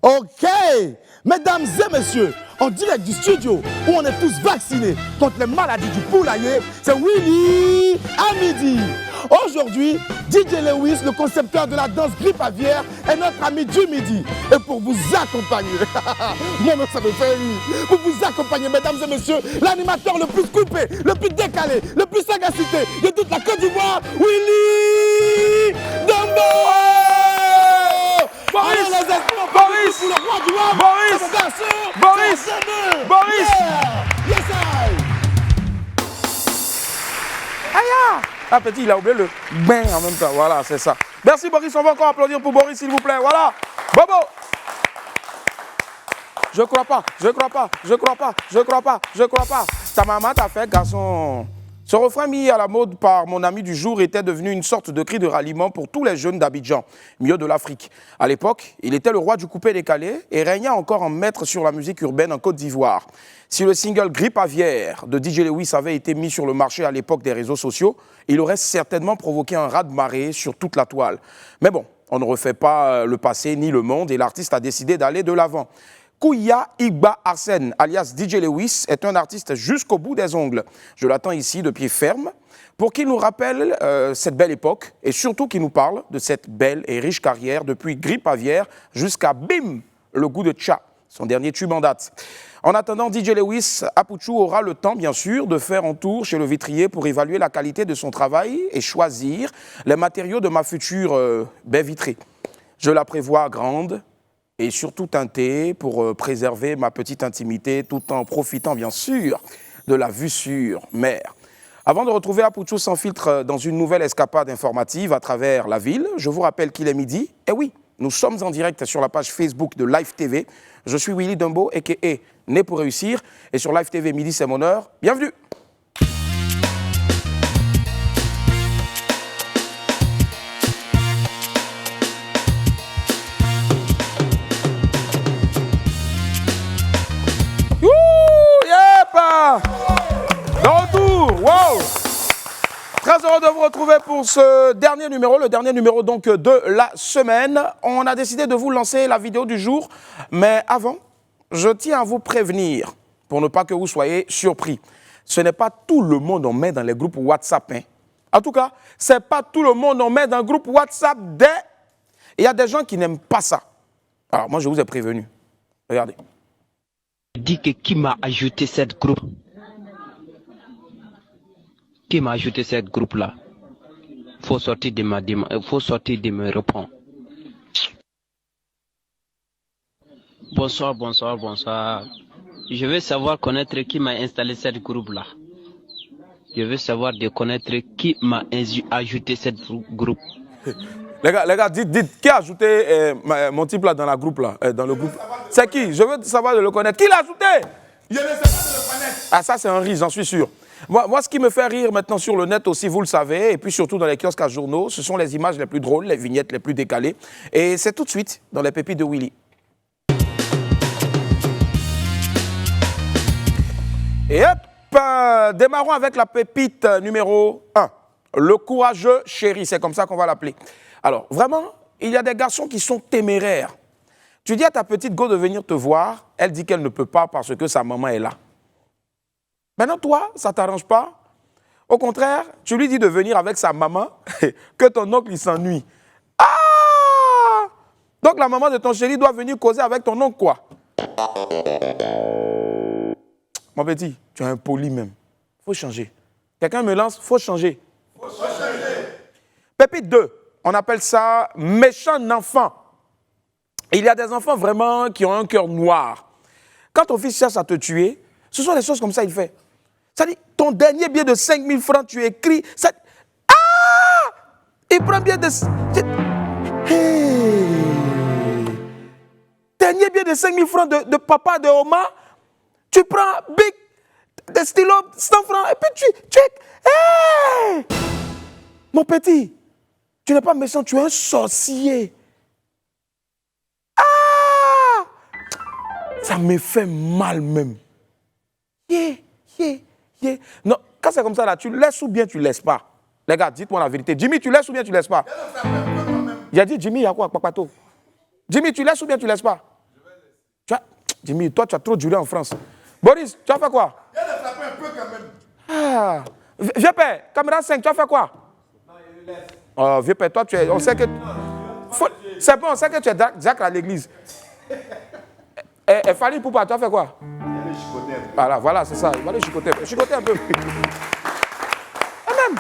Ok, mesdames et messieurs, en direct du studio où on est tous vaccinés contre les maladies du poulailler, c'est Willy à midi. Aujourd'hui, DJ Lewis, le concepteur de la danse grippe aviaire, est notre ami du midi. Et pour vous accompagner, mon nom ça me fait rire, pour vous accompagner, mesdames et messieurs, l'animateur le plus coupé, le plus décalé, le plus sagacité de toute la Côte d'Ivoire, Willy Dumbo. Boris, allez, les espoirs, Boris, pour le roi du web, Boris, c'est mon garçon, Boris, c'est Boris. yeah. Yes, I. Aïe! Ah, petit, il a oublié le bain en même temps. Voilà, c'est ça. Merci, Boris. On va encore applaudir pour Boris, s'il vous plaît. Voilà. Bobo! Je crois pas, je crois pas, je crois pas, je crois pas, je crois pas. Ta maman t'a fait, garçon. Ce refrain mis à la mode par mon ami du jour était devenu une sorte de cri de ralliement pour tous les jeunes d'Abidjan, milieu de l'Afrique. À l'époque, il était le roi du coupé décalé et régna encore en maître sur la musique urbaine en Côte d'Ivoire. Si le single Grippe aviaire de DJ Lewis avait été mis sur le marché à l'époque des réseaux sociaux, il aurait certainement provoqué un raz-de-marée sur toute la toile. Mais bon, on ne refait pas le passé ni le monde et l'artiste a décidé d'aller de l'avant. Kouya Igba Arsène, alias DJ Lewis, est un artiste jusqu'au bout des ongles. Je l'attends ici de pied ferme pour qu'il nous rappelle cette belle époque et surtout qu'il nous parle de cette belle et riche carrière depuis Grippe aviaire jusqu'à Bim, le goût de tcha, son dernier tube en date. En attendant, DJ Lewis Apouchou aura le temps, bien sûr, de faire un tour chez le vitrier pour évaluer la qualité de son travail et choisir les matériaux de ma future baie vitrée. Je la prévois grande et surtout teintée pour préserver ma petite intimité tout en profitant, bien sûr, de la vue sur mer. Avant de retrouver Apouchou sans filtre dans une nouvelle escapade informative à travers la ville, je vous rappelle qu'il est midi. Et oui, nous sommes en direct sur la page Facebook de Live TV. Je suis Willy Dumbo, a.k.a. Né pour réussir. Et sur Live TV, midi, c'est mon heure. Bienvenue! De retour, wow! Très heureux de vous retrouver pour ce dernier numéro, le dernier numéro donc de la semaine. On a décidé de vous lancer la vidéo du jour, mais avant, je tiens à vous prévenir, pour ne pas que vous soyez surpris. Ce n'est pas tout le monde on met dans les groupes WhatsApp. Hein. En tout cas, ce n'est pas tout le monde on met dans le groupe WhatsApp des... Il y a des gens qui n'aiment pas ça. Alors moi, je vous ai prévenu. Regardez. Dis que qui m'a ajouté cette groupe? Qui m'a ajouté cette groupe-là? Faut sortir de me répondre. Bonsoir, bonsoir, bonsoir. Je veux savoir connaître qui m'a installé cette groupe-là. Je veux savoir de connaître qui m'a ajouté cette groupe. Les gars, dites, qui a ajouté mon type là dans la groupe là, dans le groupe? C'est qui? Je veux savoir de le connaître. Qui l'a ajouté? Je ne sais pas de le connaître. Ah ça c'est un rire, j'en suis sûr. Moi, ce qui me fait rire maintenant sur le net aussi, vous le savez, et puis surtout dans les kiosques à journaux, ce sont les images les plus drôles, les vignettes les plus décalées. Et c'est tout de suite dans les pépites de Willy. Et hop, démarrons avec la pépite numéro 1. Le courageux chéri, c'est comme ça qu'on va l'appeler. Alors, vraiment, il y a des garçons qui sont téméraires. Tu dis à ta petite go de venir te voir, elle dit qu'elle ne peut pas parce que sa maman est là. Maintenant, toi, ça ne t'arrange pas. Au contraire, tu lui dis de venir avec sa maman, que ton oncle il s'ennuie. Ah! Donc la maman de ton chéri doit venir causer avec ton oncle, quoi. Mon petit, tu es impoli même. Il faut changer. Quelqu'un me lance, il faut changer. Faut changer. Pépite 2, on appelle ça méchant enfant. Il y a des enfants vraiment qui ont un cœur noir. Quand ton fils cherche à te tuer, ce sont des choses comme ça qu'il fait. Ça dit, ton dernier billet de 5 000 francs, tu écris. Ça... Ah! Il prend bien de... Hey! Dernier billet de 5 000 francs de papa de Oma, tu prends big, des stylos, 100 francs, et puis tu... Hey! Mon petit, tu n'es pas méchant, tu es un sorcier. Ah! Ça me fait mal même. Yeah. Non, quand c'est comme ça, là, tu laisses ou bien tu laisses pas? Les gars, dites-moi la vérité. Jimmy, tu laisses ou bien tu laisses pas? Il a dit, Jimmy, il y a quoi, Papato? Jimmy, tu laisses ou bien tu laisses pas? Jimmy, toi, tu as trop duré en France. Boris, tu as fait quoi? Il a frappé un peu quand même. Ah. Vieux père, caméra 5, tu as fait quoi? Non, il le laisse. Oh, vieux père, toi, tu es. On sait que. C'est bon, on sait que tu es diacre à l'église. Et Fali Poupa, tu as fait quoi? Il allait chicoter un peu. Voilà, c'est ça. Il va aller chicoter un peu. Chicoter un peu. Et même,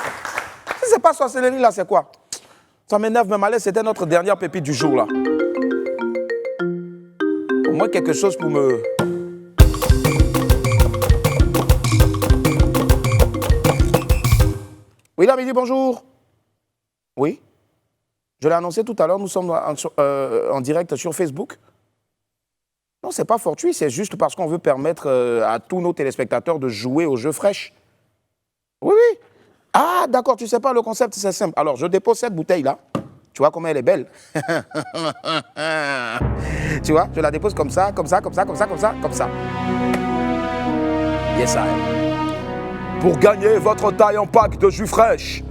si c'est pas sorcellerie là, c'est quoi? Ça m'énerve même. Allez, c'était notre dernière pépite du jour là. Au moins quelque chose pour me. Oui, là, midi, bonjour. Oui. Je l'ai annoncé tout à l'heure, nous sommes en direct sur Facebook. Non, c'est pas fortuit, c'est juste parce qu'on veut permettre à tous nos téléspectateurs de jouer aux jeux fraîches. Oui, oui. Ah, d'accord, tu sais pas, le concept, c'est simple. Alors, je dépose cette bouteille-là. Tu vois comment elle est belle. Tu vois, je la dépose comme ça, comme ça, comme ça, comme ça, comme ça, comme ça. Yes, I. Pour gagner votre taille en pack de jus fraîche,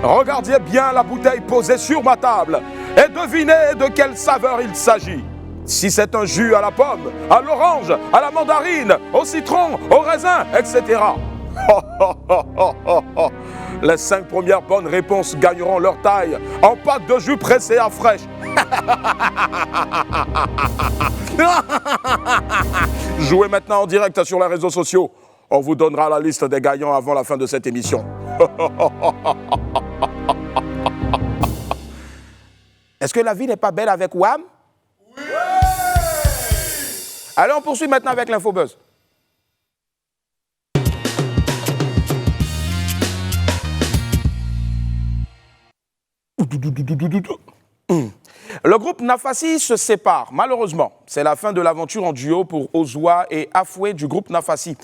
regardez bien la bouteille posée sur ma table et devinez de quelle saveur il s'agit. Si c'est un jus à la pomme, à l'orange, à la mandarine, au citron, au raisin, etc. Les 5 premières bonnes réponses gagneront leur taille en pack de jus pressé à fraîche. Jouez maintenant en direct sur les réseaux sociaux. On vous donnera la liste des gagnants avant la fin de cette émission. Est-ce que la vie n'est pas belle avec Wham? Oui! Allez, on poursuit maintenant avec l'Infobuzz. Le groupe Nafassi se sépare, malheureusement. C'est la fin de l'aventure en duo pour Ozwa et Afoué du groupe Nafassi.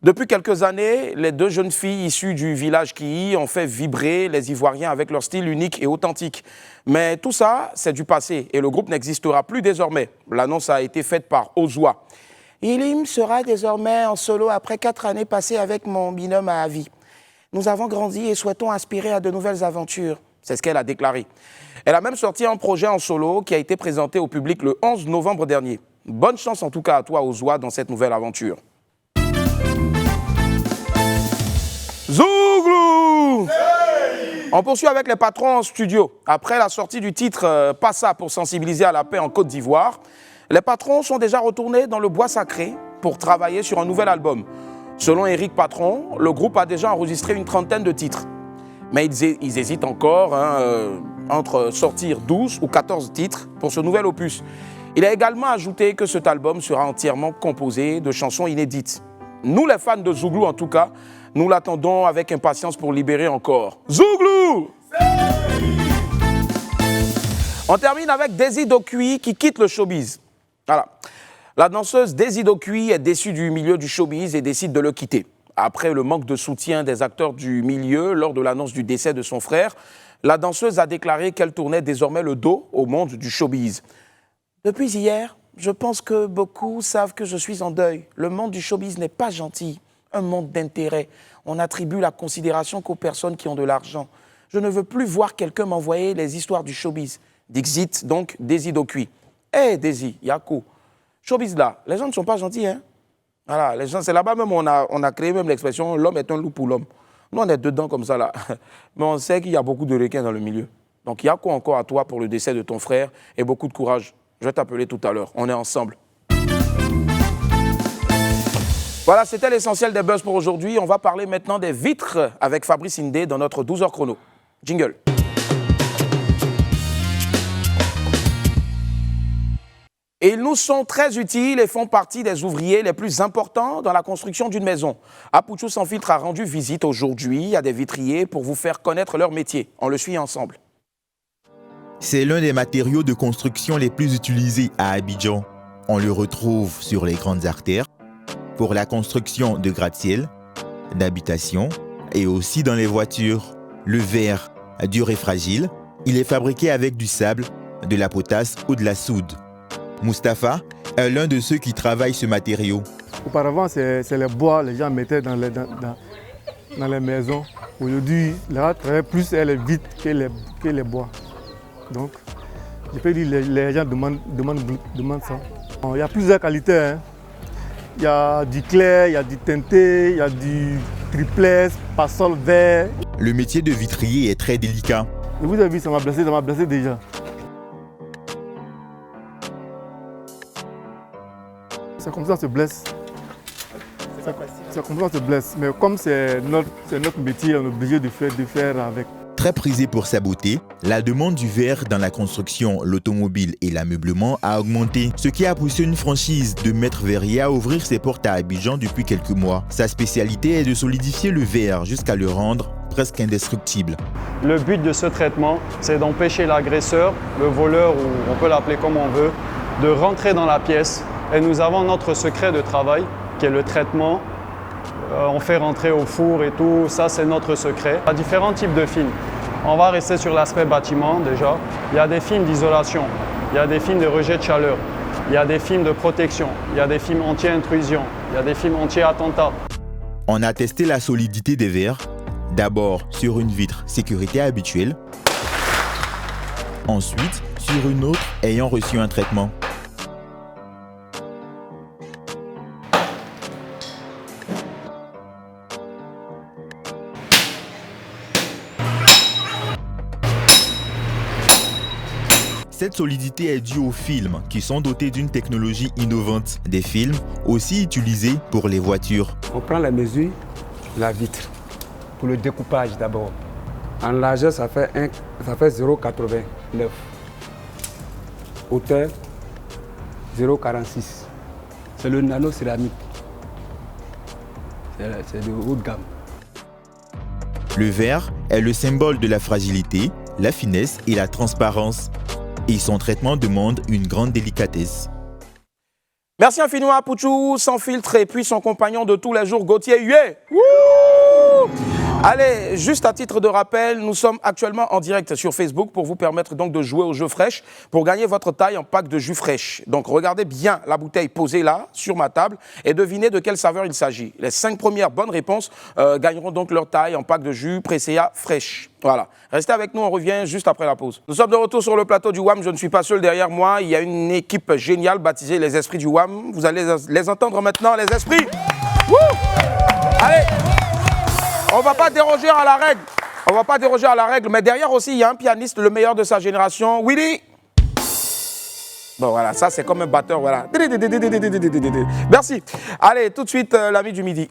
Depuis quelques années, les deux jeunes filles issues du village Kiyi ont fait vibrer les Ivoiriens avec leur style unique et authentique. Mais tout ça, c'est du passé et le groupe n'existera plus désormais. L'annonce a été faite par Ozwa. Ilim sera désormais en solo après 4 années passées avec mon binôme à Avi. Nous avons grandi et souhaitons aspirer à de nouvelles aventures. C'est ce qu'elle a déclaré. Elle a même sorti un projet en solo qui a été présenté au public le 11 novembre dernier. Bonne chance en tout cas à toi, Ozwa, dans cette nouvelle aventure. Zouglou! Hey! On poursuit avec les patrons en studio. Après la sortie du titre Passa pour sensibiliser à la paix en Côte d'Ivoire, les patrons sont déjà retournés dans le bois sacré pour travailler sur un nouvel album. Selon Eric Patron, le groupe a déjà enregistré une 30aine de titres. Mais ils hésitent encore entre sortir 12 ou 14 titres pour ce nouvel opus. Il a également ajouté que cet album sera entièrement composé de chansons inédites. Nous, les fans de Zouglou en tout cas, nous l'attendons avec impatience pour libérer encore. Zouglou! On termine avec Daisy Dokuyi qui quitte le showbiz. Voilà. La danseuse Daisy Dokuyi est déçue du milieu du showbiz et décide de le quitter. Après le manque de soutien des acteurs du milieu lors de l'annonce du décès de son frère, la danseuse a déclaré qu'elle tournait désormais le dos au monde du showbiz. Depuis hier, je pense que beaucoup savent que je suis en deuil. Le monde du showbiz n'est pas gentil. Un monde d'intérêt. On attribue la considération qu'aux personnes qui ont de l'argent. Je ne veux plus voir quelqu'un m'envoyer les histoires du showbiz. Dixit, donc, Daisy Dokuyi. Hé, Daisy, Yako, showbiz là, les gens ne sont pas gentils, hein. Voilà, les gens, c'est là-bas même on a créé même l'expression « l'homme est un loup pour l'homme ». Nous, on est dedans comme ça, là. Mais on sait qu'il y a beaucoup de requins dans le milieu. Donc, Yako, encore à toi pour le décès de ton frère et beaucoup de courage. Je vais t'appeler tout à l'heure. On est ensemble. Voilà, c'était l'essentiel des buzz pour aujourd'hui. On va parler maintenant des vitres avec Fabrice Indé dans notre 12h chrono. Jingle. Et ils nous sont très utiles et font partie des ouvriers les plus importants dans la construction d'une maison. Apuchou Sans Filtre a rendu visite aujourd'hui à des vitriers pour vous faire connaître leur métier. On le suit ensemble. C'est l'un des matériaux de construction les plus utilisés à Abidjan. On le retrouve sur les grandes artères, pour la construction de gratte-ciel, d'habitations et aussi dans les voitures. Le verre, dur et fragile, il est fabriqué avec du sable, de la potasse ou de la soude. Mustapha est l'un de ceux qui travaillent ce matériau. Auparavant, c'est les bois, les gens mettaient dans les maisons. Aujourd'hui, là, travaille plus les vitres que les bois. Donc, je peux dire les gens demandent ça. Il y a plusieurs qualités. Hein. Il y a du clair, il y a du teinté, il y a du triplex, passol vert. Le métier de vitrier est très délicat. Et vous avez vu, ça m'a blessé déjà. C'est comme ça qu'on se blesse. C'est comme ça qu'on se blesse. Mais comme c'est notre métier, on est obligé de faire avec. Très prisé pour sa beauté, la demande du verre dans la construction, l'automobile et l'ameublement a augmenté, ce qui a poussé une franchise de Maître Verrier à ouvrir ses portes à Abidjan depuis quelques mois. Sa spécialité est de solidifier le verre jusqu'à le rendre presque indestructible. Le but de ce traitement, c'est d'empêcher l'agresseur, le voleur, ou on peut l'appeler comme on veut, de rentrer dans la pièce. Et nous avons notre secret de travail, qui est le traitement. On fait rentrer au four et tout, ça c'est notre secret. Il y a différents types de films. On va rester sur l'aspect bâtiment déjà. Il y a des films d'isolation, il y a des films de rejet de chaleur, il y a des films de protection, il y a des films anti-intrusion, il y a des films anti-attentat. On a testé la solidité des verres, d'abord sur une vitre sécurité habituelle, ensuite sur une autre ayant reçu un traitement. Cette solidité est due aux films qui sont dotés d'une technologie innovante. Des films aussi utilisés pour les voitures. On prend la mesure de la vitre pour le découpage d'abord. En largeur, ça fait 0,89. Hauteur, 0,46. C'est le nano-céramique. C'est de haut de gamme. Le verre est le symbole de la fragilité, la finesse et la transparence. Et son traitement demande une grande délicatesse. Merci infiniment à Pouchou, sans filtre, et puis son compagnon de tous les jours, Gauthier Huet. Wouh! Allez, juste à titre de rappel, nous sommes actuellement en direct sur Facebook pour vous permettre donc de jouer au jeu fraîche pour gagner votre taille en pack de jus fraîche. Donc regardez bien la bouteille posée là, sur ma table, et devinez de quelle saveur il s'agit. Les 5 premières bonnes réponses gagneront donc leur taille en pack de jus Presea fraîche. Voilà. Restez avec nous, on revient juste après la pause. Nous sommes de retour sur le plateau du WAM. Je ne suis pas seul derrière moi. Il y a une équipe géniale baptisée les Esprits du WAM. Vous allez les entendre maintenant, les Esprits. Wouh! Allez, on ne va pas déroger à la règle. On va pas déroger à la règle. Mais derrière aussi, il y a un pianiste, le meilleur de sa génération, Willy. Bon, voilà, ça c'est comme un batteur, voilà. Merci. Allez, tout de suite, l'ami du midi.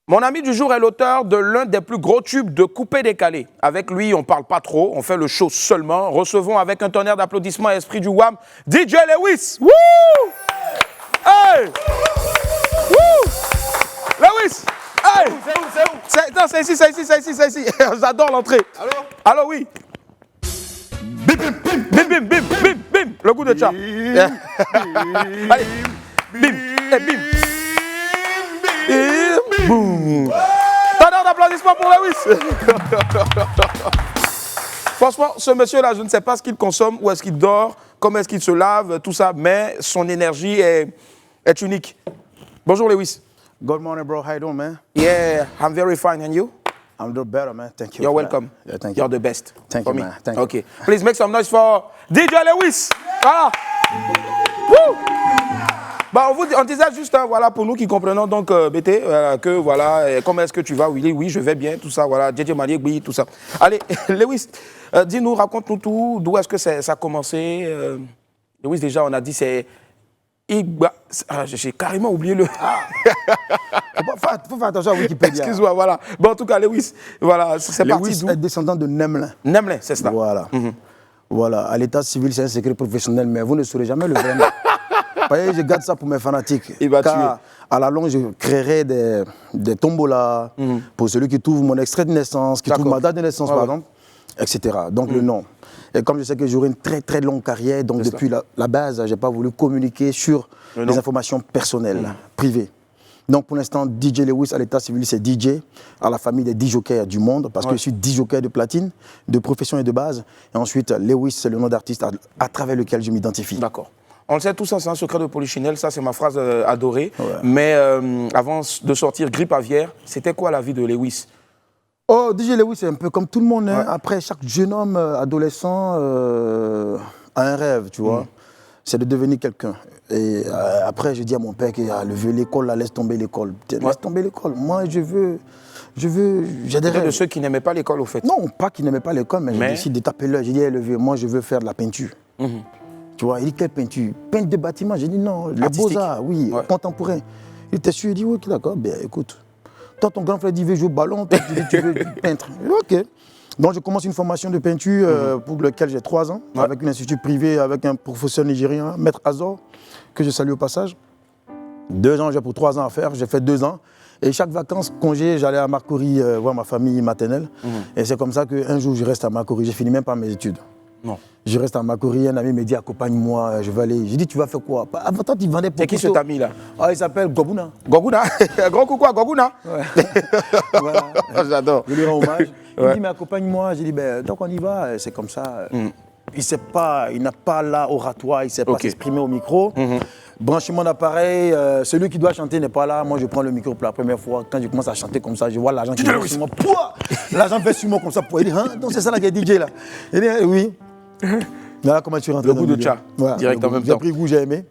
Mon ami du jour est l'auteur de l'un des plus gros tubes de coupé-décalé. Avec lui, on ne parle pas trop, on fait le show seulement. Recevons avec un tonnerre d'applaudissements Esprit du WAM, DJ Lewis. Wouh! Hey! Wouh! Lewis! Hey! C'est où? Non, c'est ici, c'est ici, c'est ici, c'est ici. J'adore l'entrée. Allô? Allô, oui. Bim, bim, bim, bim, bim, bim, bim, bim. Le goût de chat. Allez. Bim, et bim. Et boum. Tonnerre d'applaudissements pour Lewis. Franchement, ce monsieur-là, je ne sais pas ce qu'il consomme, où est-ce qu'il dort, comment est-ce qu'il se lave, tout ça, mais son énergie est unique. Bonjour Lewis. Good morning, bro. How you doing, man? Yeah, I'm very fine. And you? I'm doing better, man. Thank you. You're for welcome. that. Yeah, thank you. You're the best. Thank for you, me. man. Thank you. Okay. Please make some noise for DJ Lewis. Voilà. Woo! Bah, on disait juste, hein, voilà, pour nous qui comprenons donc, BT, que voilà, comment est-ce que tu vas, Willy? Oui, je vais bien, tout ça, voilà, JJ Maliek, oui, tout ça. Allez, Lewis, dis-nous, raconte-nous tout, d'où est-ce que ça a commencé? Lewis, déjà, on a dit, c'est... j'ai carrément oublié le... Faut faire attention à Wikipédia. Excuse-moi, voilà. Bon, en tout cas, Lewis, voilà, c'est parti Lewis d'où? est descendant de Nemlin. Nemlin, c'est ça. Voilà. Voilà. À l'état civil, c'est un secret professionnel, mais vous ne saurez jamais le vrai nom. Je garde ça pour mes fanatiques. Il va car tuer. À la longue, je créerai des tombolas pour celui qui trouve mon extrait de naissance, qui trouve ma date de naissance, par exemple, etc. Donc le nom. Et comme je sais que j'aurai une très très longue carrière, donc depuis la base, je n'ai pas voulu communiquer sur les informations personnelles, privées. Donc pour l'instant, DJ Lewis à l'état civil, c'est DJ, à la famille des DJ-jokers du monde, parce que je suis DJ-joker de platine, de profession et de base. Et ensuite, Lewis, c'est le nom d'artiste à travers lequel je m'identifie. D'accord. On le sait tous, c'est un secret de Polichinelle, ça c'est ma phrase adorée. Ouais. Mais avant de sortir Grippe aviaire, c'était quoi la vie de Lewis? Oh, DJ Lewis, c'est un peu comme tout le monde. Hein. Après, chaque jeune homme, adolescent, a un rêve, tu vois. C'est de devenir quelqu'un. Et après, je dis à mon père qu'il a levé l'école, là, laisse tomber l'école. Laisse tomber l'école. Moi, j'ai des rêves. De ceux qui n'aimaient pas l'école, au fait. Non, pas qui n'aimaient pas l'école, mais j'ai décidé de taper l'œil. J'ai dit, levé, moi, je veux faire de la peinture. Tu vois, il dit, quelle peinture? Peintre de bâtiment. J'ai dit, non, les beaux-arts, oui, contemporain. Il était sûr, il dit, ok, d'accord, bien, écoute. Toi, ton grand frère dit, il veut jouer au ballon, toi, tu dis, tu veux peindre. Ok. Donc, je commence une formation de peinture pour laquelle j'ai 3 ans, avec un institut privé, avec un professeur nigérien, Maître Azor, que je salue au passage. 2 ans, j'ai pour 3 ans à faire, j'ai fait 2 ans. Et chaque vacances, congé, j'allais à Marcory voir ma famille maternelle. Et c'est comme ça qu'un jour, je reste à Marcory. Je finis même pas mes études. Non. Je reste à Marcory, un ami me dit, accompagne-moi, je vais aller. J'ai dit, tu vas faire quoi? Avant, toi, tu vendais pour. C'est qui cet ami-là? Ah, il s'appelle Goguna. Goguna. Grand coucou à Goguna. Ouais. Voilà. J'adore. Je lui rends hommage. Il me dit, mais accompagne-moi. J'ai dit, ben, donc on y va, c'est comme ça. Il n'a pas là oratoire, il ne sait pas s'exprimer au micro. Branchement d'appareil, celui qui doit chanter n'est pas là. Moi, je prends le micro pour la première fois. Quand je commence à chanter comme ça, je vois l'agent qui fait sur moi. L'agent fait sur moi comme ça. Il dit, hein, donc c'est ça là qui est DJ là. Il dit, oui. Là, comment tu rentres? Le goût de tcha, direct en même temps. J'ai pris goût, j'ai aimé.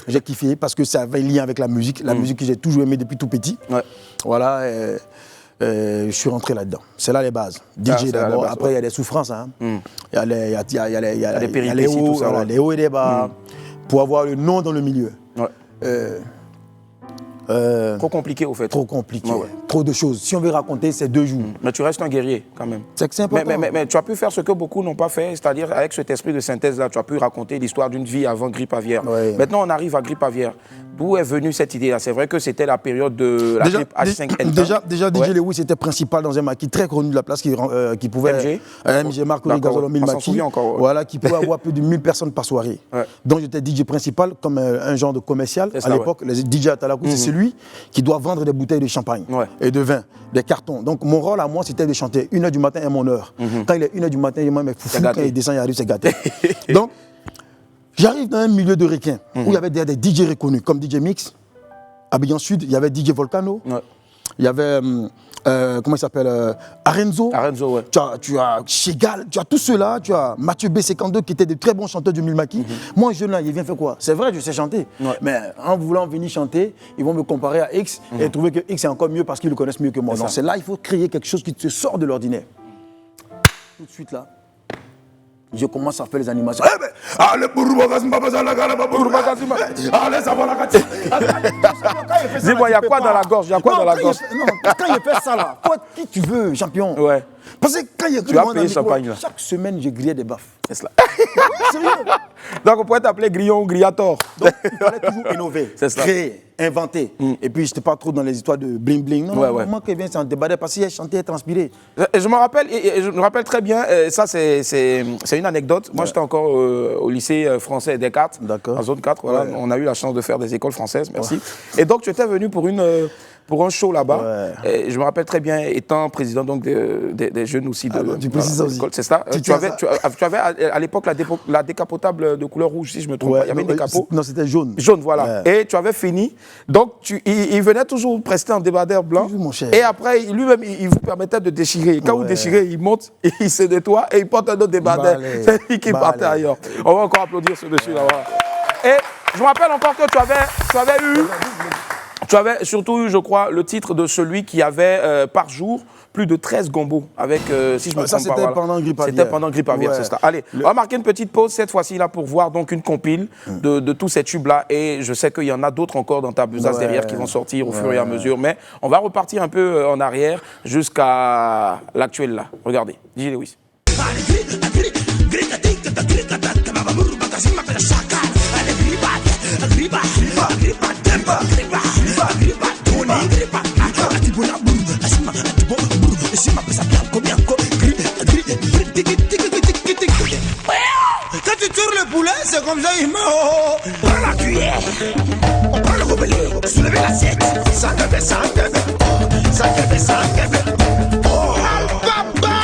J'ai kiffé parce que ça avait un lien avec la musique que j'ai toujours aimé depuis tout petit. Voilà. Je suis rentré là-dedans. C'est là les bases. DJ d'abord. Après, il y a des souffrances. Hein. Il y a les péripéties, tout ça. Les hauts et les bas. Pour avoir le nom dans le milieu. Trop compliqué, au fait. Trop compliqué. Trop de choses. Si on veut raconter, c'est 2 jours. Mais tu restes un guerrier, quand même. C'est important. Mais tu as pu faire ce que beaucoup n'ont pas fait, c'est-à-dire avec cet esprit de synthèse-là, tu as pu raconter l'histoire d'une vie avant grippe aviaire. Maintenant, on arrive à grippe aviaire. D'où est venue cette idée-là? C'est vrai que c'était la période de la grippe H5N1. Déjà DJ Lewis était principal dans un maquis très connu de la place qui pouvait... MG Marcory Gazolo 1000 maquis. Voilà, qui pouvait avoir plus de 1000 personnes par soirée. Donc j'étais DJ principal comme un genre de commercial. À l'époque, les DJ à Talakou, c'est celui qui doit vendre des bouteilles de champagne et de vin, des cartons. Donc mon rôle à moi, c'était de chanter 1h du matin est mon heure. Quand il est 1h du matin, moi, mais foufou, quand il descend, il arrive, c'est gâté. Donc, j'arrive dans un milieu de requins où il y avait des DJ reconnus comme DJ Mix, Abidjan Sud, il y avait DJ Volcano, il y avait, comment il s'appelle, Arenzo. Arenzo, ouais. Tu as Chegal, tu as tout cela, tu as Mathieu B52 qui était de très bons chanteurs du Milmaki. Moi, jeune là, il vient faire quoi? C'est vrai, je sais chanter, mais en voulant venir chanter, ils vont me comparer à X et trouver que X est encore mieux parce qu'ils le connaissent mieux que moi. Donc c'est là, il faut créer quelque chose qui te sort de l'ordinaire. Tout de suite là. Je commence à faire les animations. Dis-moi, il y a quoi dans la gorge? Quand il fait ça là, qui tu veux, champion? Parce que quand il y a tu as payé champagne là. Chaque semaine, je grillais des baffes. C'est cela. Sérieux? Donc on pourrait t'appeler Grillon ou Grillator. Donc il fallait toujours innover, créer, inventer. Et puis je n'étais pas trop dans les histoires de bling bling. Non, moi qui viens, c'est un débat parce qu'il a chanté et transpiré. Je me rappelle très bien, ça c'est une anecdote. Moi j'étais encore au lycée français Descartes, en zone 4. Voilà. On a eu la chance de faire des écoles françaises, merci. Et donc tu étais venu pour un show là-bas. Je me rappelle très bien, étant président donc, des jeunes aussi de l'école, c'est ça. Tu avais à l'époque la décapotable de couleur rouge, si je me trompe pas. Il y avait une décapo. Non, c'était jaune. Jaune, voilà. Et tu avais fini. Donc il venait toujours prester en débardeur blanc. Toujours, mon cher. Et après, lui-même, il vous permettait de déchirer. Quand vous déchirez, il monte, il se nettoie et il porte un autre débardeur. C'est lui qui partait ailleurs. On va encore applaudir ce monsieur-là. Voilà. Et je me rappelle encore que tu avais surtout eu, je crois, le titre de celui qui avait par jour plus de 13 gombos avec, si je me trompe pas. Ça, c'était pendant Grippe Aviaire. C'était pendant Grippe Aviaire, c'est ça. Allez, on va marquer une petite pause cette fois-ci là pour voir donc une compile de tous ces tubes-là. Et je sais qu'il y en a d'autres encore dans ta besace derrière qui vont sortir au fur et à mesure. Mais on va repartir un peu en arrière jusqu'à l'actuel là. Regardez, DJ Lewis. Quand tu tires le poulet, c'est comme ça, il meurt. On prend la cuillère, on prend le gobelet, soulevez l'assiette. Ça devait, ça devait, ça devait, ça devait. Oh, papa!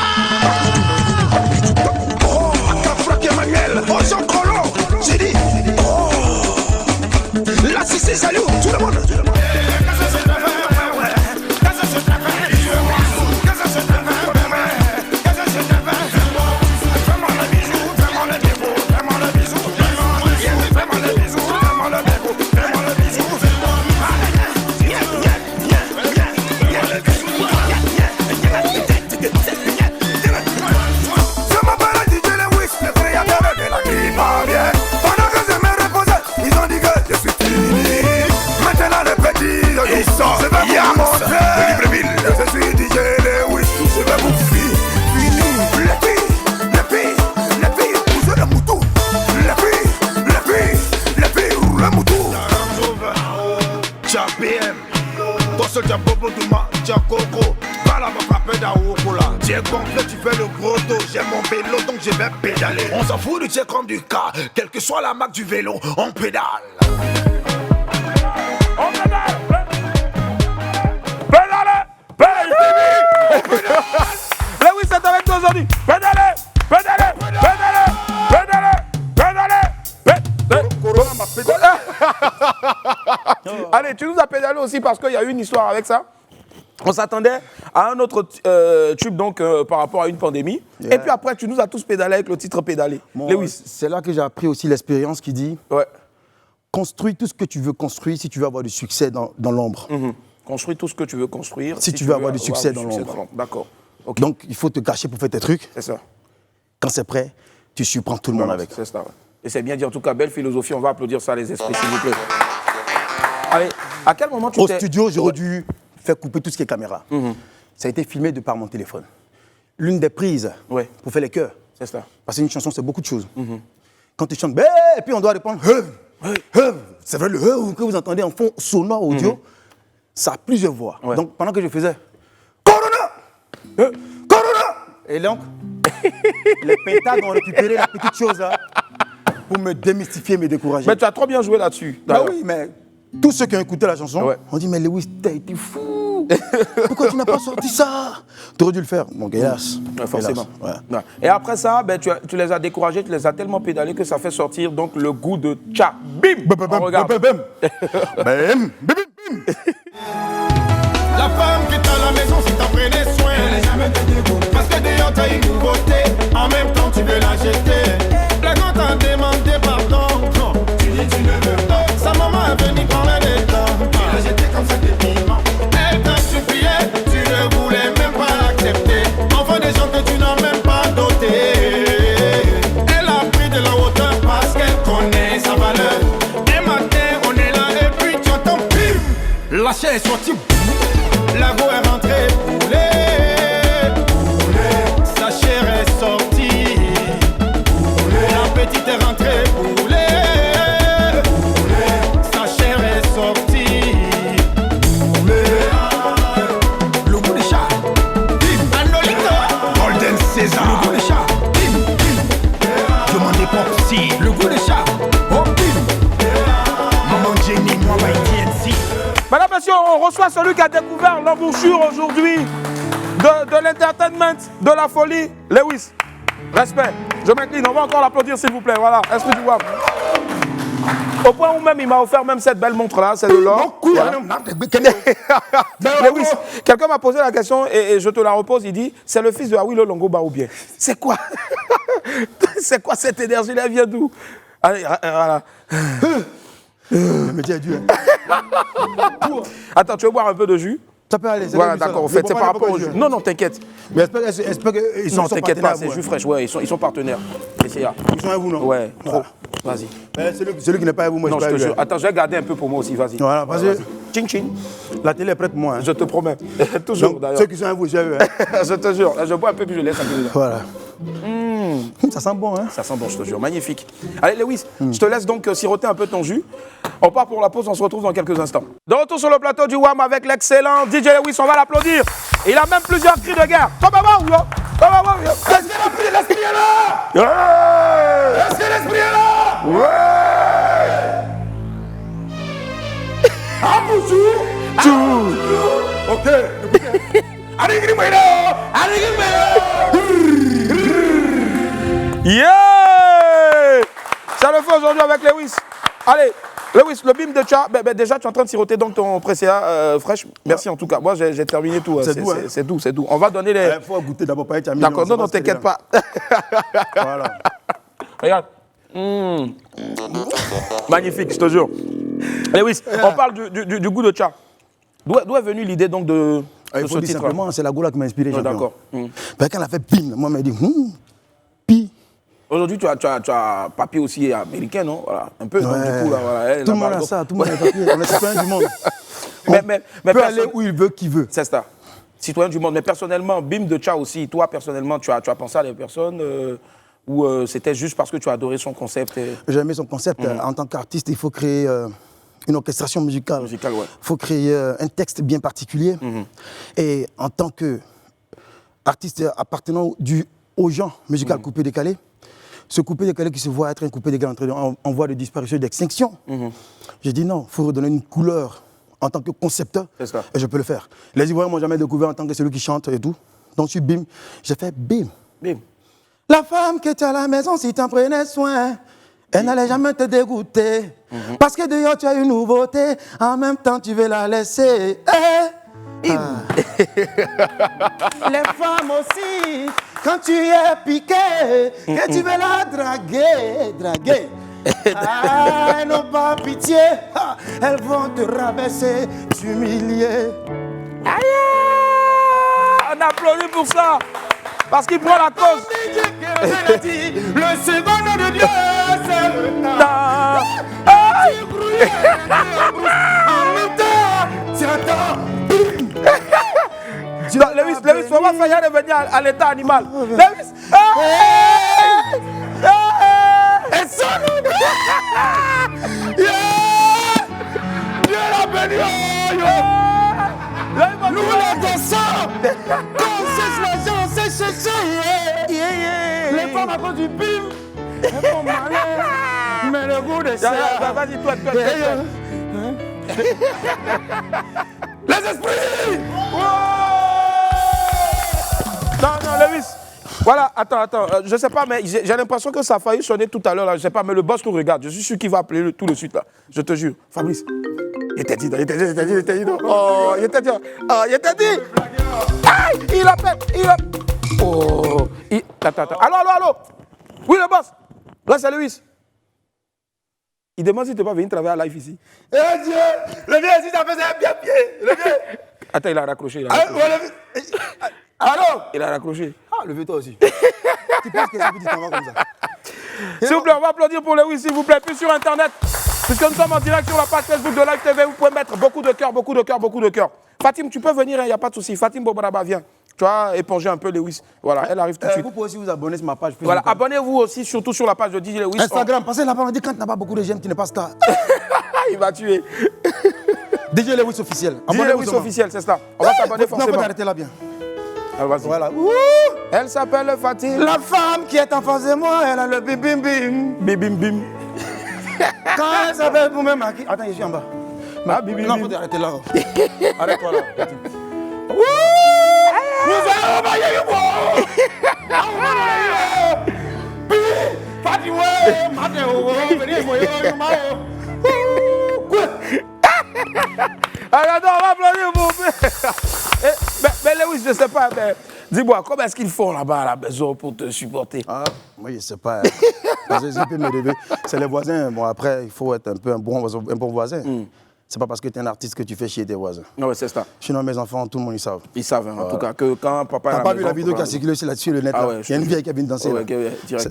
Oh, Akafrak Emmanuel, oh, Jean Colomb, j'ai dit. Oh, là, c'est salut, tout le monde. Tout le monde. je vais pédaler. On s'en fout du tiers comme du cas, quelle que soit la marque du vélo, on pédale. On pédale. Pédalez. Pédalez. Lewis est avec nous aujourd'hui. Pédalez. Pédalez. Pédalez. Pédalez. Pédalez. Corona m'a pédalé. Allez, tu nous as pédalé aussi parce qu'il y a eu une histoire avec ça. On s'attendait à un autre tube donc par rapport à une pandémie. Yeah. Et puis après, tu nous as tous pédalé avec le titre Pédalé. Lewis. C'est là que j'ai appris aussi l'expérience qui dit construis tout ce que tu veux construire si tu veux avoir du succès dans l'ombre. Construis tout ce que tu veux construire si tu veux avoir du succès dans l'ombre. D'accord. Okay. Donc il faut te cacher pour faire tes trucs. C'est ça. Quand c'est prêt, tu surprends tout le monde avec. C'est ça. Ouais. Et c'est bien dit, en tout cas, belle philosophie. On va applaudir ça, les esprits, s'il vous plaît. Allez, à quel moment tu Au studio, j'aurais dû faire couper tout ce qui est caméra. Ça a été filmé de par mon téléphone. L'une des prises pour faire les chœurs. C'est ça. Parce qu'une chanson, c'est beaucoup de choses. Quand tu chantes, et puis on doit répondre, c'est vrai, le que vous entendez en fond sonore audio, ça a plusieurs voix. Donc pendant que je faisais, Corona, et donc, les pétards ont récupéré la petite chose là pour me démystifier, me décourager. Mais tu as trop bien joué là-dessus. Bah oui, mais tous ceux qui ont écouté la chanson ont dit, mais Lewis, t'as été fou. Pourquoi tu n'as pas sorti ça? Tu aurais dû le faire. Donc, hélas. Forcément. Hélas. Et après ça, ben, tu les as découragés, tu les as tellement pédalés que ça fait sortir donc, le goût de tcha. Bim! Regarde. Bim! La femme qui est à la maison, si t'en prenais soin, elle n'est jamais te dégoûte. Parce que dehors t'as une nouveauté, en même temps tu veux la jeter. La grande t'a demandé pardon, non, tu dis tu ne veux pas. Sa maman est venue prendre les dents, tu l'as jeté comme ça t'es piment. Elle t'a supplié, tu ne voulais même pas l'accepter. Enfin des gens que tu n'as même pas dotés. Elle a pris de la hauteur parce qu'elle connaît sa valeur. Un matin on est là et puis tu entends bim, la chair est sortie. La go est rentrée, poulet, sa chair est sortie, la petite est rentrée, poulet, sa chair est sortie, le goût des chats, Anolito, Golden César, le goût des chats, je m'en époque si, le goût des chats, oh maman Jenny, moi ma TNC. Madame, monsieur, on reçoit celui qui a découvert l'embouchure aujourd'hui de l'entertainment, de la folie, Lewis. Respect. Je m'incline, on va encore l'applaudir s'il vous plaît. Voilà, esprit du WAM. Au point où même il m'a offert même cette belle montre-là, c'est de l'or. Lewis, quelqu'un m'a posé la question et je te la repose, il dit, c'est le fils de Awilo Longoba ou bien? C'est quoi? C'est quoi cette énergie là? Elle vient d'où? Allez, voilà. Le métier est dur. Attends, tu veux boire un peu de jus? Ça peut aller. Voilà, d'accord, en fait, c'est par rapport au jus. Non, non, t'inquiète. Mais j'espère qu'ils sont partenaires. Non, t'inquiète pas, c'est jus fraîche, ouais, ils sont partenaires. Ils sont à vous, non? Ouais, trop. Vas-y. Celui qui n'est pas à vous, moi, non, je te peux jure. Attends, je vais garder un peu pour moi aussi, vas-y. Voilà, vas-y. Ching ching. La télé est prête pour moi. Hein. Je te promets. Toujours, d'ailleurs. Ceux qui sont à vous, j'ai eu. Hein. Je te jure. Là, je bois un peu puis je laisse un peu. Voilà. Ça sent bon, hein? Ça sent bon, je te jure. Magnifique. Allez, Lewis, je te laisse donc siroter un peu ton jus. On part pour la pause, on se retrouve dans quelques instants. De retour sur le plateau du WAM avec l'excellent DJ Lewis, on va l'applaudir. Il a même plusieurs cris de guerre. Est-ce que l'esprit est là? Est-ce que l'esprit est là? Ouais! Ah, bonjour! Ok. Yeah! Ça le fait aujourd'hui avec Lewis. Allez, Lewis, le bim de tcha. Déjà, tu es en train de siroter donc ton précéa fraîche. Merci en tout cas. Moi, j'ai terminé tout. C'est doux, c'est doux. On va donner les. Il faut goûter d'abord, pas être ami. D'accord, non, t'inquiète pas. Voilà. Regarde. Magnifique, je te jure. Lewis, on parle du goût de tcha. D'où est venue l'idée donc de ce titre? Simplement, c'est la goula qui m'a inspiré. D'accord. Quand elle a fait bim, moi, elle m'a dit pi. Aujourd'hui, tu as papier aussi américain, non? Voilà, un peu. Donc, du coup, là, voilà, tout le monde a ça, tout le monde a papier. On est citoyen du monde. Mais peut aller où il veut, qui veut. C'est ça. Citoyen du monde. Mais personnellement, bim de tcha aussi, toi, personnellement, tu as pensé à des personnes ou c'était juste parce que tu as adoré son concept? J'ai aimé son concept. En tant qu'artiste, il faut créer une orchestration musicale. Il faut créer un texte bien particulier. Et en tant qu'artiste appartenant du aux gens musical coupé-décalé. Ce coupé-décalé qui se voit être un coupé-décalé en voie de disparition et d'extinction. J'ai dit non, il faut redonner une couleur en tant que concepteur. Et je peux le faire. Les Ivoiriens m'ont jamais découvert en tant que celui qui chante et tout. Donc je suis bim. J'ai fait bim. La femme qui était à la maison, si tu en prenais soin, elle n'allait jamais te dégoûter. Parce que dehors, tu as une nouveauté. En même temps, tu veux la laisser. Les femmes aussi, quand tu es piqué, que tu veux la draguer. Elles n'ont pas pitié. Elles vont te rabaisser, t'humilier. On applaudit pour ça. Parce qu'il prend la cause. Le second nom de Dieu, c'est le temps. En même temps, tu attends. Lewis, on va faire revenir à l'état animal. Lewis. Et son nom. Dieu l'a béni. Nous les dansons. Quand on sèche la gens, on sèche chercher. Les femmes à cause du bim, elles font malin. Mais le goût de ça. Vas-y, toi. Les esprits. Non, Lewis. Voilà, attends. Je sais pas, mais j'ai l'impression que ça a failli sonner tout à l'heure. Je sais pas, mais le boss nous regarde. Je suis sûr qu'il va appeler tout de suite là. Je te jure. Fabrice. Il était dit. Oh, il était dit. Aïe, il appelle. Oh. Attends. Allô. Oui, le boss. Là, c'est Lewis. Il demande si tu peux pas venir travailler à live ici. Eh Dieu, le vieux ici, ça faisait un bien pied. Le vieux. Attends, il a raccroché. Allô? Il a raccroché. Ah, le vieux toi aussi. Tu penses que ça peut t'en va comme ça? S'il vous plaît, on va applaudir pour Lewis, s'il vous plaît. Puis sur Internet, puisque nous sommes en direct sur la page Facebook de Live TV, vous pouvez mettre beaucoup de cœurs. Fatim, tu peux venir, il n'y a pas de souci. Fatim Bobraba, viens. Tu vas éponger un peu Lewis. Voilà, elle arrive tout de suite. Vous pouvez aussi vous abonner sur ma page. Voilà, abonnez-vous aussi, surtout sur la page de DJ Lewis. Instagram, passez là-bas, on dit quand tu n'as pas beaucoup de j'aime, tu n'es pas star. Il va tuer. DJ Lewis officiel. DJ Lewis officiel, c'est ça. On va s'abonner forcément. On peut arrêter là bien. Alors, vas-y. Voilà. Elle s'appelle Fatim. La femme qui est en face de moi, elle a le bim bim bim. Bim bim. Quand elle s'appelle pour me maquiller. Attends, je suis en bas. Ah, bim bim. Non, faut arrêter là. Arrête-toi là. Nous allons envoyer le bois. Alors, on va applaudir pour mais Lewis, je ne sais pas, mais dis-moi, comment est-ce qu'ils font là-bas à la maison pour te supporter? Ah, moi, je ne sais pas. Parce que je peux me lever. C'est les voisins. Bon, après, il faut être un peu un bon voisin. C'est pas parce que tu es un artiste que tu fais chier tes voisins. Non, c'est ça. Sinon, mes enfants, tout le monde, ils savent. Ils savent, hein, en tout cas, que quand papa. T'as pas vu la vidéo qui a circulé là-dessus, le net là. Il y a une vieille qui a bien dansé.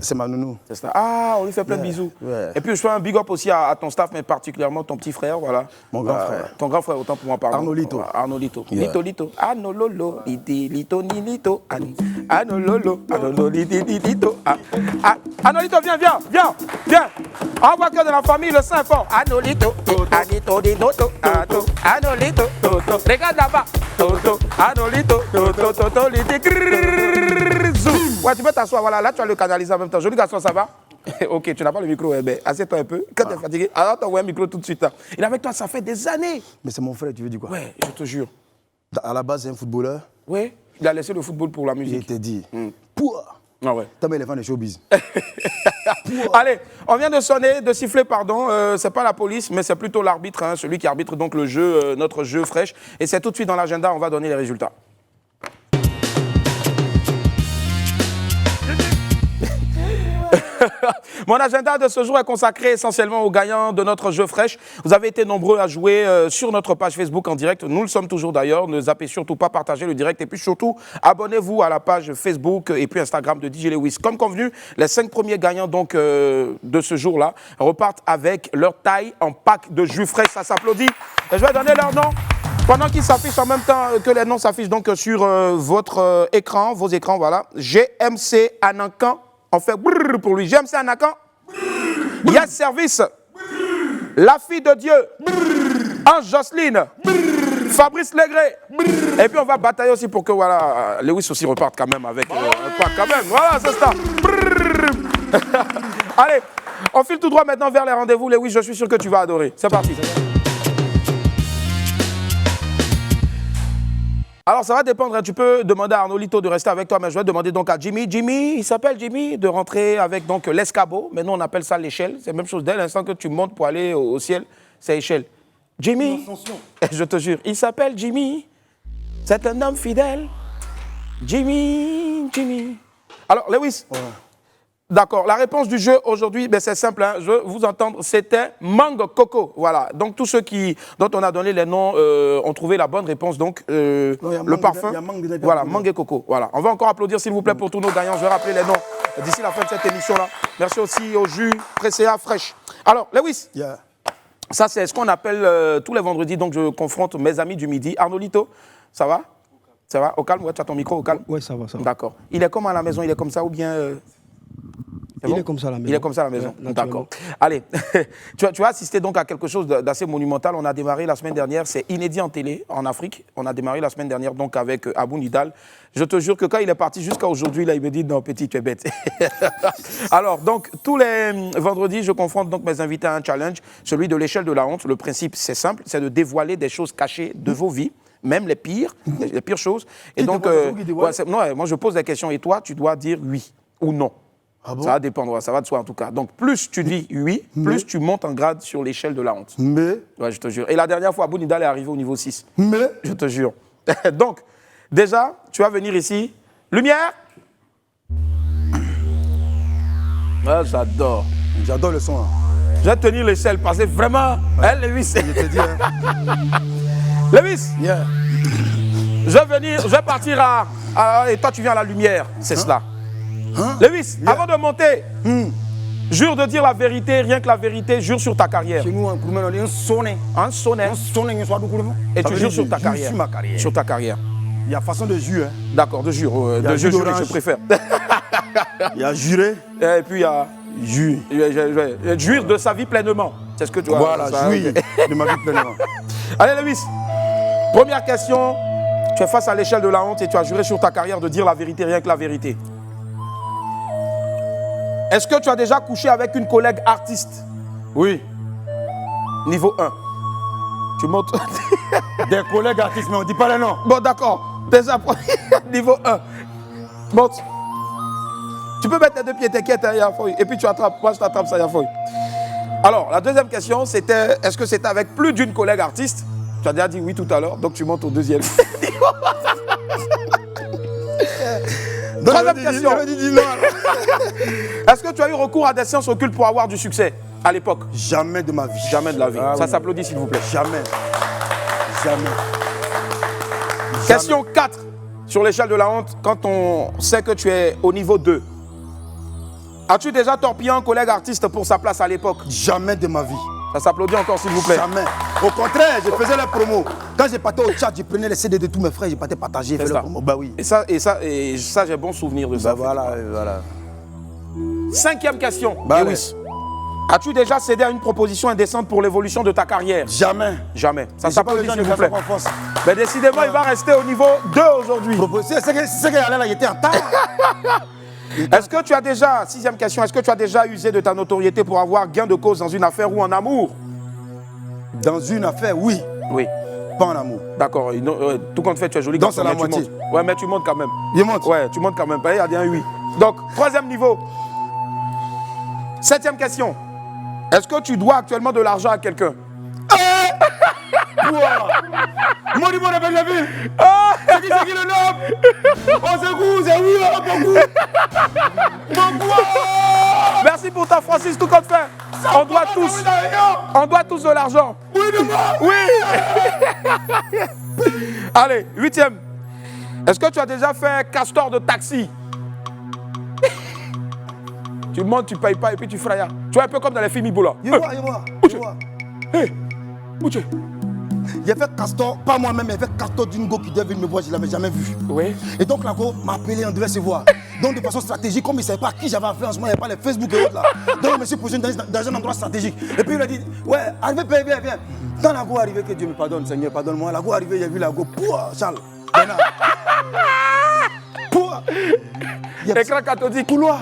C'est ma nounou. C'est ça. Ah, on lui fait plein de bisous. Et puis, je fais un big up aussi à ton staff, mais particulièrement ton petit frère, voilà. Mon grand frère. Ton grand frère, autant pour moi, pardon. Arnaud Lito. Arnaud Lito. Lito. Arnaud Lolo. Lito, ni Lito. Arnaud Lolo. Arnaud Lito. Arnaud Lito, viens. On voit que de la famille, le saint fort. Arnaud Lito. Anito di Noto. Anolito, Toto, regarde là-bas, Toto, Anolito, Toto, ouais, tu peux t'asseoir, voilà, là tu vas le canaliser en même temps. Joli garçon, ça va? Ok, tu n'as pas le micro, ben, assieds-toi un peu. Quand tu es fatigué, alors t'envoies un micro tout de suite. Il est avec toi, ça fait des années. Mais c'est mon frère, tu veux dire quoi? Ouais, je te jure. À la base, c'est un footballeur. Oui, il a laissé le football pour la musique. Il était dit, pouah! Ah ouais. T'as mis les fans de showbiz. Allez, on vient de sonner, de siffler, pardon. C'est pas la police, mais c'est plutôt l'arbitre, hein, celui qui arbitre donc le jeu, notre jeu fraîche. Et c'est tout de suite dans l'agenda, on va donner les résultats. Mon agenda de ce jour est consacré essentiellement aux gagnants de notre jeu fraîche. Vous avez été nombreux à jouer sur notre page Facebook en direct. Nous le sommes toujours d'ailleurs. Ne zappez surtout pas, partagez le direct. Et puis surtout, abonnez-vous à la page Facebook et puis Instagram de DJ Lewis. Comme convenu, les 5 premiers gagnants donc, de ce jour-là repartent avec leur taille en pack de jus frais. Ça s'applaudit. Et je vais donner leur nom. Pendant qu'ils s'affichent en même temps que les noms s'affichent donc sur votre écran, vos écrans, voilà. GMC Anankan. On fait brrr pour lui. GMC Anakan. Yes Service. La fille de Dieu. Ange Jocelyne. Fabrice Legré. Et puis on va batailler aussi pour que voilà, Lewis aussi reparte quand même avec un pack quand même. Voilà, c'est ça. Allez, on file tout droit maintenant vers les rendez-vous. Lewis, je suis sûr que tu vas adorer. C'est parti. Alors ça va dépendre, hein. Tu peux demander à Arnolito de rester avec toi, mais je vais demander donc à Jimmy. Jimmy, il s'appelle Jimmy, de rentrer avec donc l'escabeau. Mais nous on appelle ça l'échelle. C'est la même chose dès l'instant que tu montes pour aller au ciel, c'est échelle. Jimmy, je te jure, il s'appelle Jimmy. C'est un homme fidèle. Jimmy. Alors Lewis, d'accord, la réponse du jeu aujourd'hui, ben, c'est simple, hein. Je veux vous entendre, c'était Mangue Coco. Voilà, donc tous ceux dont on a donné les noms ont trouvé la bonne réponse. Donc le parfum, voilà, Mangue Coco. Voilà, on va encore applaudir s'il vous plaît pour tous nos gagnants. Je vais rappeler les noms d'ici la fin de cette émission-là. Merci aussi au jus Presea Fresh. Alors Lewis, ça c'est ce qu'on appelle tous les vendredis, donc je confronte mes amis du midi. Arnolito, ça va? Ça va? Au calme? Ouais, tu as ton micro au calme? Oui, ça va. D'accord. Il est comme à la maison, il est comme ça ou bien Il est comme ça à la maison. Il est comme ça à la maison. Ouais, d'accord. Allez, tu as assisté donc à quelque chose d'assez monumental. On a démarré la semaine dernière, c'est inédit en télé, en Afrique. On a démarré la semaine dernière donc avec Abou Nidal. Je te jure que quand il est parti jusqu'à aujourd'hui, là, il me dit non, petit, tu es bête. Alors, donc, tous les vendredis, je confronte donc mes invités à un challenge, celui de l'échelle de la honte. Le principe, c'est simple, c'est de dévoiler des choses cachées de vos vies. Même les pires choses. Et donc, moi je pose des questions et toi, tu dois dire oui ou non. Ah bon? Ça va dépendre, ça va de soi en tout cas. Donc, plus tu dis oui, plus tu montes en grade sur l'échelle de la honte. Mais ouais, je te jure. Et la dernière fois, Abou Nidal est arrivé au niveau 6. Mais je te jure. Donc, déjà, tu vas venir ici. Lumière. Ah, j'adore. J'adore le son. Hein. Je vais tenir l'échelle parce que vraiment, hein, Lewis. Je te dis, hein. Lewis, je vais partir et toi tu viens à la lumière, c'est cela. Lewis, avant de monter, jure de dire la vérité, rien que la vérité, jure sur ta carrière. Chez nous, un sonnet. Un sonnet. Et tu jures sur ta carrière. Sur ma carrière. Sur ta carrière. Il y a façon de jurer. Hein. D'accord, de jurer. De jurer, je préfère. Il y a juré. Et puis il y a jouir de sa vie pleinement. C'est ce que tu vois. Voilà, jouir de ma vie pleinement. Allez, Lewis. Première question, tu es face à l'échelle de la honte et tu as juré sur ta carrière de dire la vérité, rien que la vérité. Est-ce que tu as déjà couché avec une collègue artiste? Oui. Niveau 1. Tu montes. Des collègues artistes, mais on ne dit pas les noms. Bon, d'accord. Déjà, niveau 1. Monte. Tu peux mettre tes deux pieds, t'inquiète, hein, Yafoy. Et puis tu attrapes. Moi, je t'attrape ça, Yafoy. Alors, la deuxième question, c'était, est-ce que c'était avec plus d'une collègue artiste? Tu as déjà dit oui tout à l'heure, donc tu montes au deuxième. Troisième question. Est-ce que tu as eu recours à des sciences occultes pour avoir du succès à l'époque? Jamais de ma vie. Jamais de la vie. Ça s'applaudit, s'il vous plaît. Jamais. Jamais. Question 4. Sur l'échelle de la honte, quand on sait que tu es au niveau 2. As-tu déjà torpillé un collègue artiste pour sa place à l'époque? Jamais de ma vie. Ça s'applaudit encore, s'il vous plaît. Jamais. Au contraire, je faisais la promo. Quand je partais au chat, je prenais les CD de tous mes frères, je partais partager, faire la promo. Bah oui. Et ça j'ai bon souvenir de ça. Voilà. Cinquième question. Bah Lewis. As-tu déjà cédé à une proposition indécente pour l'évolution de ta carrière? Jamais. Jamais. Ça s'applaudit, s'il vous plaît. Mais décidément, il va rester au niveau 2 aujourd'hui. C'est ce qu'il allait là, il était en retard. Est-ce que tu as déjà, sixième question, est-ce que tu as déjà usé de ta notoriété pour avoir gain de cause dans une affaire ou en amour? Dans une affaire, oui. Oui. Pas en amour. D'accord. Tout compte fait, tu es joli. Donc c'est la moitié. Ouais, mais tu montes quand même. Il monte. Ouais, tu montes quand même. Il y a bien 8. Donc, troisième niveau. Septième question. Est-ce que tu dois actuellement de l'argent à quelqu'un? Moi, du monde avec la ville. C'est qui le nomme? On secoue, c'est oui, beaucoup. Merci pour ta Francis, tout compte fait. On doit tous de l'argent. Oui, de moi. Oui. Allez, 8e. Est-ce que tu as déjà fait castor de taxi? Tu montes, tu payes pas et puis tu frayas. Tu vois un peu comme dans les films Ibola. Je vois. Hé, Bouché. J'ai fait castor, pas moi-même, mais j'ai fait castor d'une go qui devait me voir, je ne l'avais jamais vu. Oui. Et donc la go m'a appelé, on devait se voir. Donc de façon stratégique, comme il ne savait pas à qui j'avais affaire en ce moment, il n'y avait pas les Facebook et autres là. Donc je me suis positionné dans un endroit stratégique. Et puis il a dit, ouais, arrivez, viens. Quand la go est arrivée, que Dieu me pardonne, Seigneur, pardonne-moi. La go est arrivée, j'ai vu la go, pouah, Charles, Bernard. Pouah. Écran cathodique. Couloir.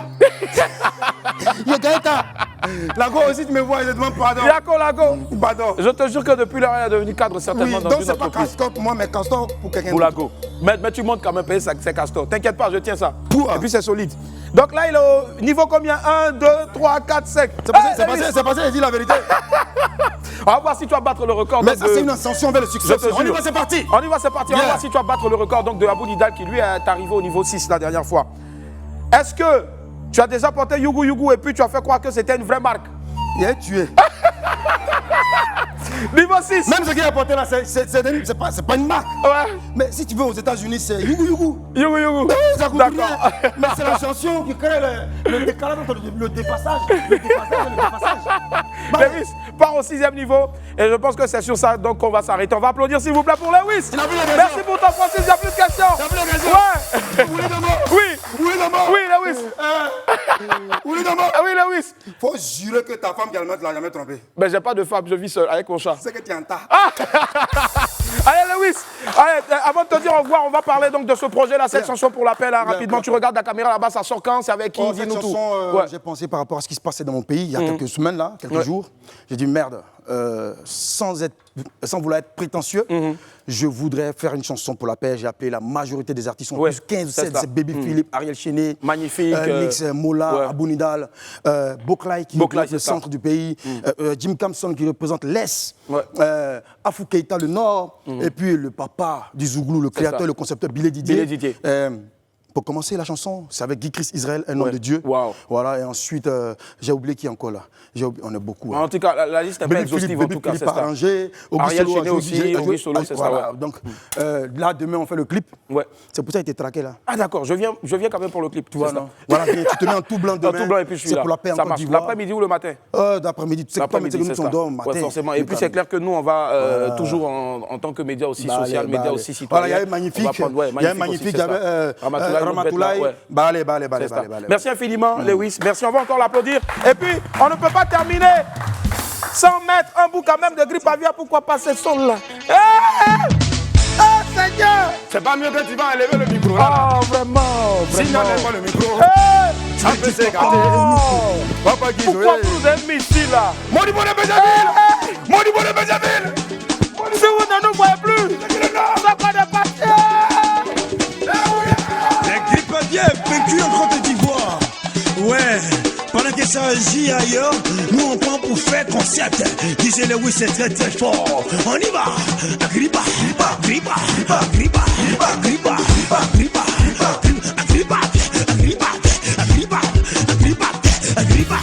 Il y a Gaëta. La go aussi, tu me vois, je demande pardon. Yako, la go. Pardon. Je te jure que depuis l'heure, elle est devenue cadre certainement Oui, dans donc une c'est pas entreprise. Castor pour moi, mais Castor pour quelqu'un Pour la d'autre. go. Mais tu montes quand même payer c'est Castor. T'inquiète pas, je tiens ça. Pouah. Et puis c'est solide. Donc là, il est au niveau combien? 1, 2, 3, 4, 5. C'est passé, j'ai dit la vérité. On va voir si tu vas battre le record. Mais ça, c'est une ascension vers le succès. Je te On y jure. va, c'est parti. On y va, c'est parti. On va Yeah. voir si tu vas battre le record donc, de Abou Nidal qui lui est arrivé au niveau 6 la dernière fois. Est-ce que tu as déjà porté Yougou Yougou et puis tu as fait croire que c'était une vraie marque? Il est tué. Niveau 6. Même ce qu'il a porté là, c'est pas une marque. Ouais. Mais si tu veux, aux États-Unis, c'est Yougou Yougou. Yougou Yougou. Ça coûte D'accord. rien. Mais c'est la chanson qui crée le décalage entre le dépassage. Le dépassage. Lewis part au 6e niveau et je pense que c'est sur ça donc qu'on va s'arrêter. On va applaudir s'il vous plaît pour Lewis. Il a vu les questions. Merci pour ton Francis, il n'y a plus de questions. Il a vu les questions. Ouais. Vous voulez de moi? Oui. Vous voulez de moi? Oui, Lewis. Vous voulez de moi? Ah oui, Lewis. Faut jurer que ta femme qui ne l'a jamais trompé. Mais j'ai pas de femme, je vis seul avec mon chat. C'est que tu es en tas. Allez, Lewis. Allez, avant de te dire au revoir, on va parler donc de ce projet-là, cette Bien. chanson pour la paix là, Bien, rapidement. bien. Tu regardes la caméra là-bas, ça sort quand? C'est avec qui? Cette Dis-nous tout. chanson, Ouais. j'ai pensé par rapport à ce qui se passait dans mon pays il y a quelques semaines, là, quelques jours. J'ai dit merde, sans vouloir être prétentieux, je voudrais faire une chanson pour la paix. J'ai appelé la majorité des artistes, en Ouais, plus 15 c'est 7, ça. c'est Baby Philippe, Ariel Chené, Magnifique, Mix, Mola, ouais. Abou Nidal, Boklai qui Boklai, représente le c'est ça. centre du pays, Jim Kamson qui représente l'Est, Ouais. Afou Keïta le Nord, et puis le papa du Zouglou, le créateur, ça. le concepteur Bilé Didier. Bilé Didier. Pour commencer la chanson, c'est avec Guy Chris Israël, un homme Ouais. de Dieu. Wow. Voilà, et ensuite, j'ai oublié qui est encore là. On est beaucoup. En tout cas, la liste est pas exhaustive en tout cas, c'est ça. arrangé, Ariel Chené aussi, Auguste Solo, c'est ça, voilà. ouais. Donc là, demain, on fait le clip. Ouais. C'est pour ça qu'il était traqué là. Ah d'accord, je viens quand même pour le clip. Tu vois, c'est ça. non voilà, tu te mets en tout blanc En demain. tout blanc et puis je suis c'est là. pour la paix en Ça Côte marche. d'Ivoire. L'après-midi ou le matin? D'après-midi. Tu sais que L'après-midi, nous c'est sommes ça. dehors matin. Ouais, forcément. Et puis c'est clair que nous, on va toujours en tant que média aussi social, média aussi citoyen. Voilà, il y a eu magnifique. Il y a eu magnifique. Il y avait Ramatoulaye. Balé. Merci infiniment, Lewis. Merci, on va encore l'applaudir. Et puis, on ne peut pas terminer sans mettre un bout quand même de grippe aviaire. Pourquoi pas ce son-là? Oh, Seigneur! C'est pas mieux que tu vas enlever le micro là. Oh, vraiment, Si vraiment. on n'enlève pas le micro, Hey! tu peux s'écarter. Papa Guy Pourquoi vous nous avez mis ici, là? Modibo de Benjamin. Modibo de Benjamin. Si vous ne nous voyez plus, ça va dépasser. La grippe aviaire vaincue en Côte d'Ivoire. Ouais, pendant que ça agit ailleurs, nous on prend pour faire concert. Disait Lewis, c'est très très fort. On y va. Agrippa, Agrippa, Agrippa, Agrippa, Agrippa, Agrippa, Agrippa, Agrippa, Agrippa, Agrippa, Agrippa.